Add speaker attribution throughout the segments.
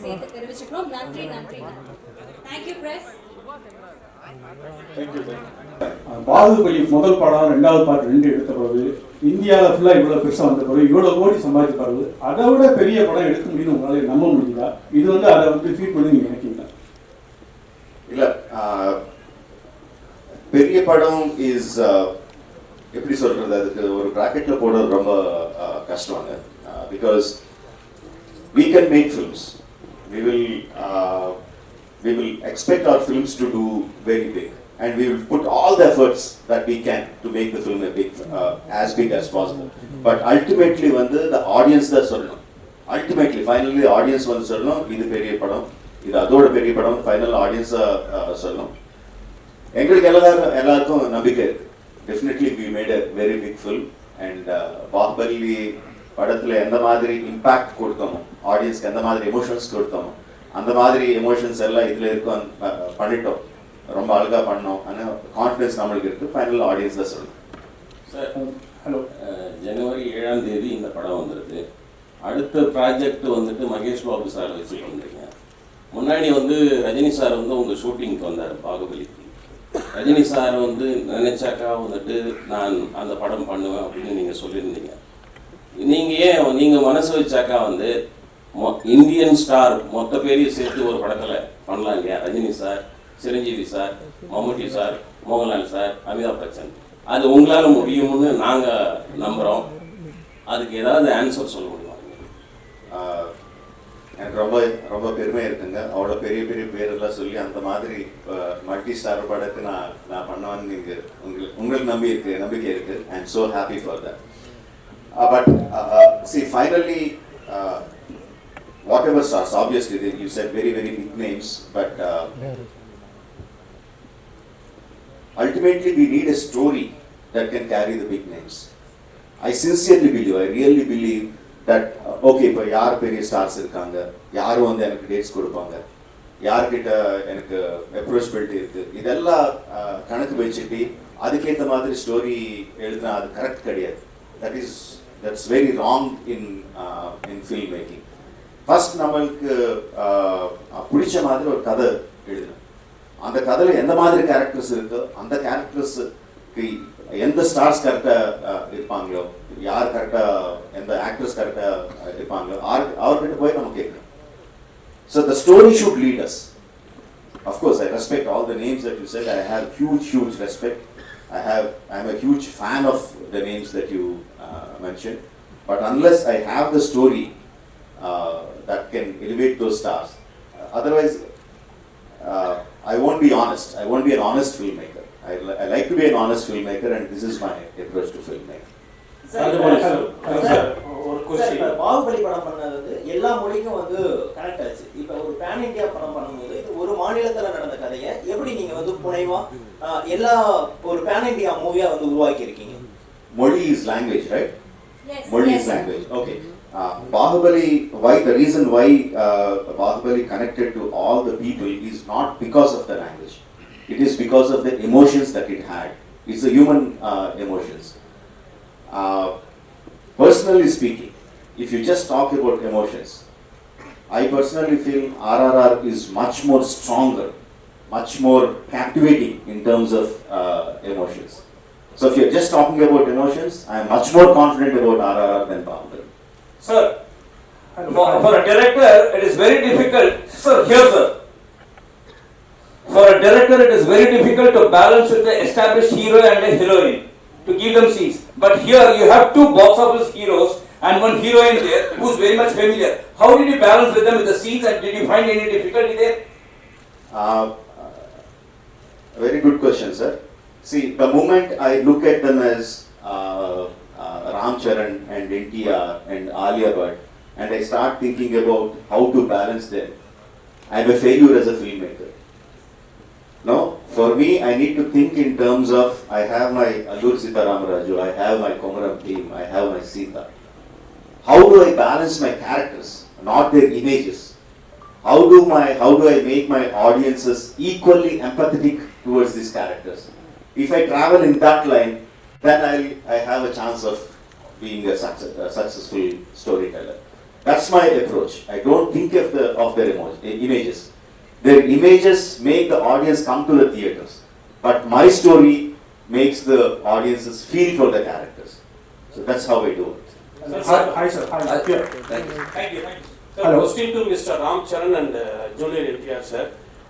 Speaker 1: சேர்த்து தெரிவிச்சுக்கிறோம். நன்றி நன்றி நன்றி. Thank you press.
Speaker 2: பாகுபலி முதல் படம் ரெண்டாவது பாட்டு 2 எடுத்த பிறகு இந்தியாவில் ஃபுல்லாக இவ்வளோ பெருசாக வந்த பிறகு இவ்வளோ கோடி சம்பாதிச்ச பிறகு அதை விட பெரிய படம் எடுக்க முடியும்னு உங்களால் நம்ப முடியுதா? இது அதை ஃபீல் பண்ணி நீங்கள் நினைக்கிறீங்களா?
Speaker 3: இல்லை, பெரிய படம் இஸ் எப்படி சொல்கிறது, அதுக்கு ஒரு ப்ராக்கெட்டில் போடுறது ரொம்ப கஷ்டங்க. Because we can make films. We will expect our films to do very big, and we will put all the efforts that we can to make the film as big as possible. But ultimately, the audience that sollanum. Ultimately, finally, the audience வந்து சொல்லணும் இது பெரிய படம், இது அதோட பெரிய படம். Final audience சொல்லணும். எங்களுக்கு எல்லாருக்கும் நம்பிக்கை இருக்கு. Definitely, we made a very big film, and Baahubali படத்தில் எந்த மாதிரி இம்பேக்ட் கொடுத்தோமோ, ஆடியன்ஸ்க்கு எந்த மாதிரி எமோஷன்ஸ் கொடுத்தோமோ, அந்த மாதிரி எமோஷன்ஸ் எல்லாம் இதில் இருக்கும் பண்ணிட்டோம். ரொம்ப அழகாக பண்ணோம். ஆனால் கான்ஃபிடன்ஸ் நம்மளுக்கு இருக்குது. ஃபைனல் ஆடியன்ஸ் தான் சொல்லணும்.
Speaker 4: Sir, hello. ஜனவரி 7ஆம் தேதி இந்த படம் வந்துருக்கு. அடுத்த ப்ராஜெக்ட் வந்துட்டு மகேஷ் பாபு சார் வச்சு பண்ணுறீங்க. முன்னாடி ரஜினி சார் உங்கள் ஷூட்டிங்க்கு வந்தார் பாகுபலிக்கு. ரஜினி சார் நினைச்சாக்கா நான் அந்த படம் பண்ணுவேன் அப்படின்னு நீங்கள் சொல்லியிருந்தீங்க. நீங்கள் மனசு வச்சாக்கா இந்தியன் ஸ்டார் மொத்த பேரையும் சேர்த்து ஒரு படத்தில் பண்ணலாம் இல்லையா? ரஜினி சார், சிரஞ்சீவி சார், மம்முட்டி சார், மோகன்லால் சார், அமிதாப் பச்சன். அது உங்களால் முடியும்னு நாங்கள் நம்புகிறோம். அதுக்கு ஏதாவது ஆன்சர் சொல்ல முடியுமா?
Speaker 3: எனக்கு ரொம்ப ரொம்ப பெருமை இருக்குங்க. அவ்வளோ பெரிய பெரிய பேரெல்லாம் சொல்லி அந்த மாதிரி மல்டி ஸ்டார் படத்துக்கு நான் பண்ணுவேன்னு நீங்கள் உங்களுக்கு நம்பிக்கை இருக்குது. I am so happy for that. But see, finally, whatever stars, obviously you said very very big names, but ultimately we need a story that can carry the big names. I sincerely believe, I really believe that okay, இப்போ யார் பெரிய stars இருக்காங்க, யாரும் எனக்கு dates கொடுப்பாங்க, யார்கிட்ட எனக்கு approachability இருக்குது, இதெல்லாம் கணக்கு வச்சுட்டு அதுக்கேற்ற மாதிரி ஸ்டோரி எழுதுனா அது கரெக்ட் கிடையாது. That's very wrong in filmmaking. First நம்மளுக்கு பிடிச்ச மாதிரி ஒரு கதை எழுதணும். அந்த கதையில் எந்த மாதிரி கேரக்டர்ஸ் இருக்கு, அந்த கேரக்டர்ஸுக்கு எந்த ஸ்டார்ஸ் கரெக்டாக இருப்பாங்களோ, யார் கரெக்டாக, எந்த ஆக்டர்ஸ் கரெக்டாக இருப்பாங்களோ அவர்கிட்ட போய் நம்ம கேட்கணும். So the story should lead us. Of course, I respect all the names that you said. I have huge respect. I'm a huge fan of the names that you mentioned. But unless I have the story that can elevate those stars, otherwise I won't be honest. I won't be an honest filmmaker. I like to be an honest filmmaker, and this is my approach to filmmaking.
Speaker 5: Baahubali படம் பண்ணது எல்லா மொழிக்கும் connect ஆச்சு. இப்போ ஒரு pan India படம் பண்ணும்போது இது ஒரு மாநிலத்தில் நடந்த கதையை எப்படி நீங்க புனைவா எல்லா ஒரு பேன் இந்தியா மூவியா உருவாக்கி இருக்கீங்க?
Speaker 3: Moli is language, right?
Speaker 1: Yes.
Speaker 3: Moli is language. Okay. Bahubali, the reason why Bahubali connected to all the people is not because of the language. It is because of the emotions that it had. It's the human emotions. Personally speaking, if you just talk about emotions, I personally feel RRR is much more stronger, much more captivating in terms of emotions. So if you're just talking about emotions, I am much more confident about RRR than Bahubali.
Speaker 6: Sir, for a director, it is very difficult. Sir, here, sir. For a director, it is very difficult to balance with the established hero and a heroine to give them scenes. But here, you have 2 box office heroes and 1 heroine there who is very much familiar. How did you balance with them with the scenes, and did you find any difficulty there?
Speaker 3: Very good question, sir. See, the moment I look at them as Ramcharan and NTR and aaliabhatt, and I start thinking about how to balance them, I am a failure as a filmmaker. No, for me, I need to think in terms of, I have my Allur Sitaramaraju, I have my Komaram team, I have my Sita. How do I balance my characters, not their images? How do I make my audiences equally empathetic towards these characters? If I travel in that line, then I have a chance of being a successful storyteller. That's my approach. I don't think of their images. Their images make the audience come to the theaters, but my story makes the audiences feel for the characters. So that's how I do it.
Speaker 2: Hi, sir. Hi. Here.
Speaker 7: Thank you.
Speaker 8: Thank you. Sir,
Speaker 2: Hello.
Speaker 8: question to Mr. Ramcharan and Junior NTR sir.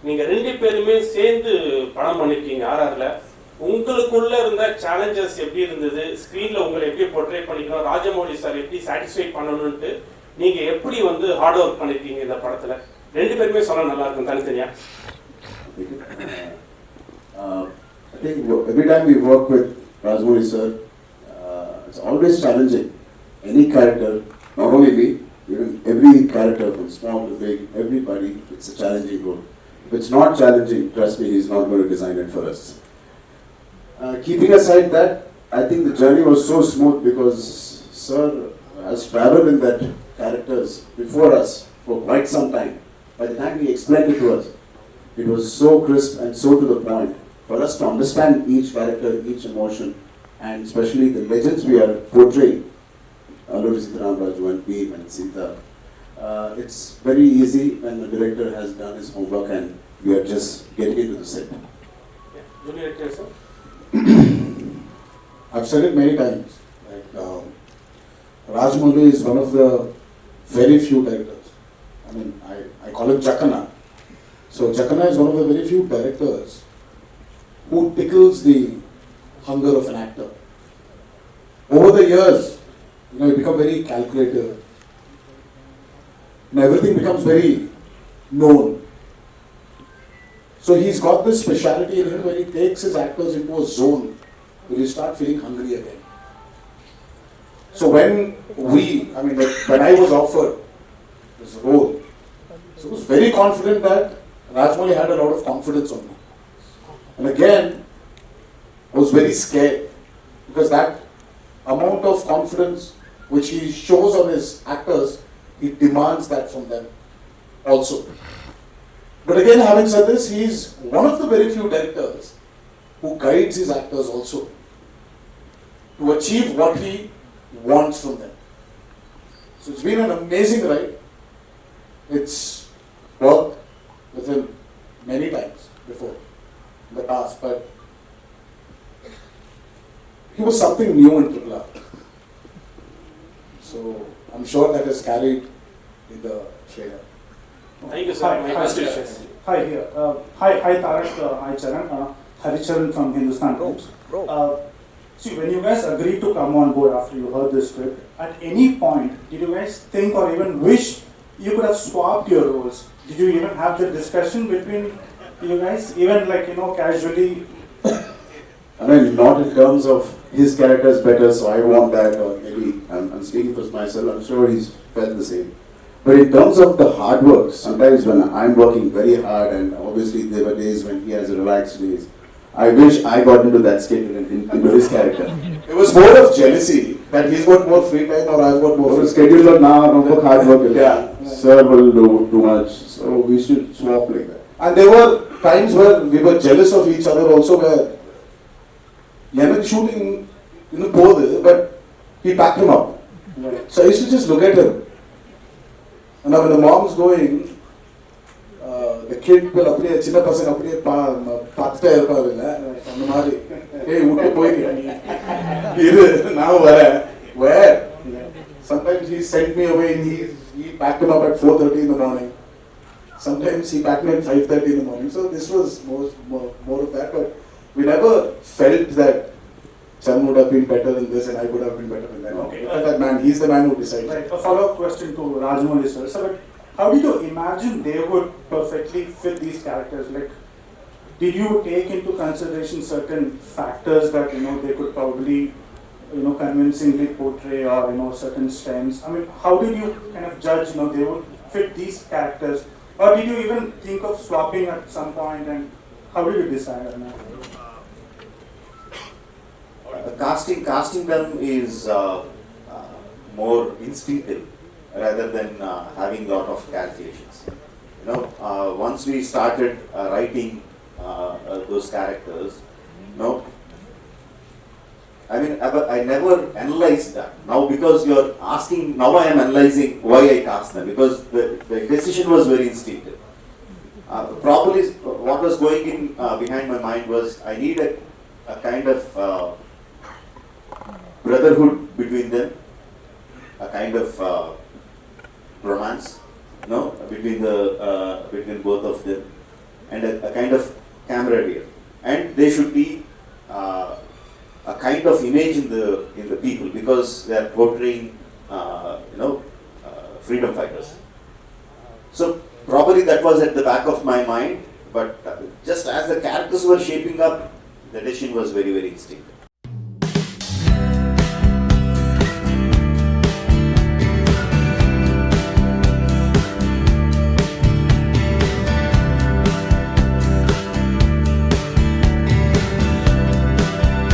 Speaker 8: நீங்க ரெண்டு பேருமே சேர்ந்து படம் பண்ணிருக்கீங்க ஆர்ஆர்ல. உங்களுக்குள்ள இருந்த challenges எப்படி இருந்தது? ஸ்கிரீன்ல உங்களை எப்படி போர்ட்ரே பண்ணிக்கணும்? ராஜமௌலி சார் எப்படி சாட்டிஸ்ஃபை பண்ணணும்னு நீங்க எப்படி வந்து ஹார்ட் ஒர்க் பண்ணிருக்கீங்க இந்த படத்துல? ரெண்டு பேருமே சொன்னா நல்லா இருக்கும் தனித்தனியா.
Speaker 9: I think every time we work with Rajamouli sir, it's always challenging. Any character, not only me, even every character from small to big, everybody, it's a challenging role. If it's not challenging, trust me, he's not going to design it for us. Keeping aside that, I think the journey was so smooth because sir has traveled in that characters before us for quite some time. By the time he explained it to us, it was so crisp and so to the point for us to understand each character, each emotion, and especially the legends we are portraying. Lord Sitaram Raju and Beam and Sita. It's very easy when the director has done his homework and we are just getting into the set.
Speaker 8: Junior NTR sir.
Speaker 7: I've said it many times. Like Rajamouli is one of the very few directors. I mean, I call him Chakana. So Chakana is one of the very few directors who tickles the hunger of an actor. Over the years, you become very calculative. And everything becomes very known. So he's got this speciality in him where he takes his actors into a zone where you start feeling hungry again. So when I was offered this role, so I was very confident that Rajamouli had a lot of confidence on me. And again, I was very scared because that amount of confidence which he shows on his actors, he demands that from them also. But again, having said this, he is one of the very few directors who guides his actors also to achieve what he wants from them. So it's been an amazing ride. It's worked with him many times before in the past, but he was something new in Triple R. So I'm sure that is carried in the trailer.
Speaker 8: Thank you sir. My best wishes.
Speaker 2: Hi, here. Hi, Tarak. Hi, Charan. Haricharan from Hindustan Times. See, when you guys agreed to come on board after you heard the script, at any point, did you guys think or even wish you could have swapped your roles? Did you even have the discussion between you guys, even casually?
Speaker 9: I mean, not in terms of his character is better, so I want that, or maybe I'm speaking for myself, I'm sure he's felt the same. But in terms of the hard work, sometimes when I'm working very hard, and obviously there were days when he has relaxed days, I wish I got into that schedule and into his character.
Speaker 7: It was more of jealousy that he's got more free time or I've got more
Speaker 9: Our
Speaker 7: free time.
Speaker 9: schedule are now work hard work.
Speaker 7: Yeah.
Speaker 9: Sir will do too much, so we should swap like that.
Speaker 7: And there were times where we were jealous of each other also, where Yemen shooting but he packed him up. So I used to just look at him. And now when the mom's going, the kid will appear, chinna person appear, pathta irpavilla, and the mari, hey, uttu poike, now where? Sometimes he sent me away and he packed him up at 4:30 in the morning. Sometimes he packed me at 5:30 in the morning. So this was more of that, but we never felt that Charan would have been better in this and I would have been better in that.
Speaker 2: Okay.
Speaker 7: That man, he's the man who decides.
Speaker 2: Right. A follow-up question to Rajamouli sir. So, how did you imagine they would perfectly fit these characters? Like, did you take into consideration certain factors that they could probably convincingly portray, or certain strengths? I mean, how did you kind of judge they would fit these characters, or did you even think of swapping at some point, and how did you decide on that?
Speaker 3: Casting them is more instinctive rather than having lot of calculations. Once we started writing those characters, I mean, I never analyzed that. Now because you're asking, now I am analyzing why I cast them, because the decision was very instinctive. Probably what was going in behind my mind was I need a kind of brotherhood between them, a kind of romance, no, between both of them, and a kind of camaraderie, and they should be a kind of image in the people, because they are portraying freedom fighters. So probably that was at the back of my mind, but just as the characters were shaping up, the decision was very, very instinctive.